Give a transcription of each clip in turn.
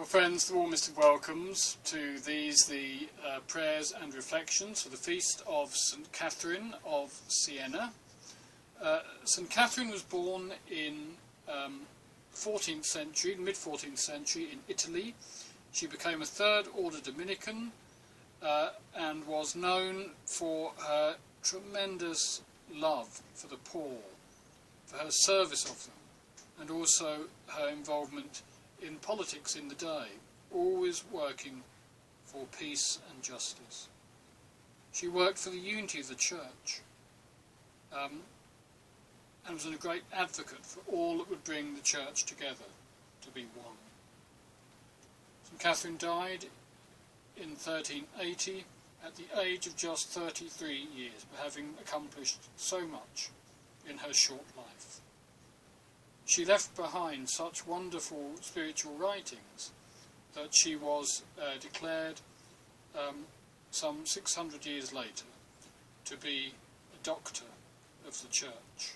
Well, friends, the warmest of welcomes to these, the prayers and reflections for the feast of St. Catherine of Sienna. St. Catherine was born in 14th century, mid-14th century in Italy. She became a third order Dominican and was known for her tremendous love for the poor, for her service of them, and also her involvement in politics in the day, always working for peace and justice. She worked for the unity of the Church and was a great advocate for all that would bring the Church together to be one. St. Catherine died in 1380 at the age of just 33 years, but having accomplished so much in her short life. She left behind such wonderful spiritual writings that she was declared some 600 years later to be a doctor of the Church,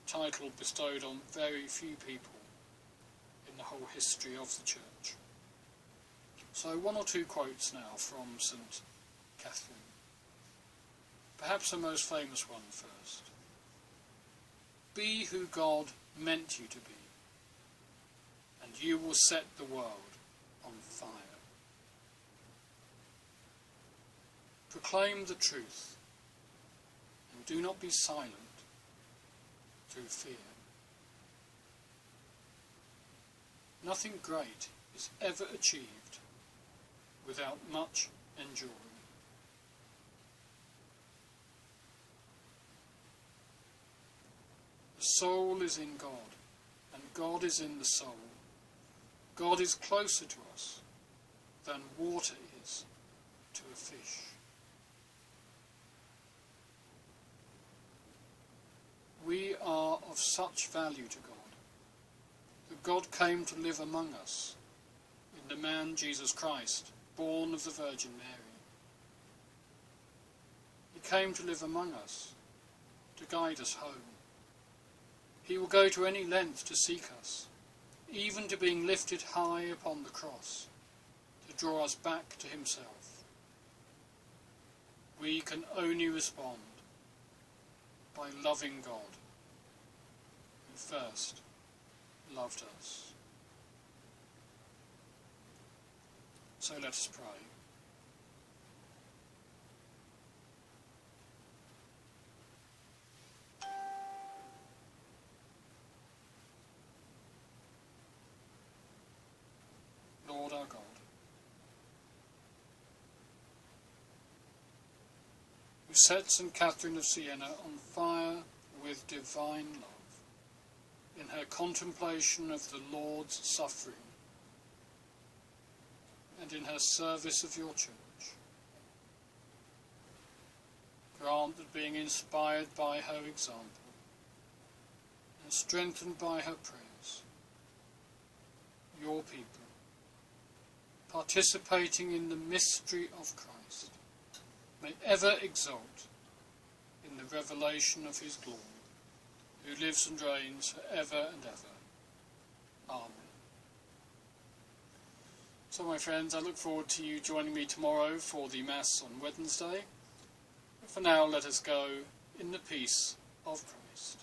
a title bestowed on very few people in the whole history of the Church. So one or two quotes now from St. Catherine. Perhaps the most famous one first. Be who God meant you to be, and you will set the world on fire. Proclaim the truth, and do not be silent through fear. Nothing great is ever achieved without much enduring. The soul is in God, and God is in the soul. God is closer to us than water is to a fish. We are of such value to God that God came to live among us in the man Jesus Christ, born of the Virgin Mary. He came to live among us, to guide us home. He will go to any length to seek us, even to being lifted high upon the cross, to draw us back to himself. We can only respond by loving God, who first loved us. So let us pray. Lord our God, who set St. Catherine of Sienna on fire with divine love in her contemplation of the Lord's suffering and in her service of your Church, grant that, being inspired by her example and strengthened by her prayers, your people, participating in the mystery of Christ, may ever exult in the revelation of his glory, who lives and reigns for ever and ever. Amen. So, my friends, I look forward to you joining me tomorrow for the Mass on Wednesday. But for now, let us go in the peace of Christ.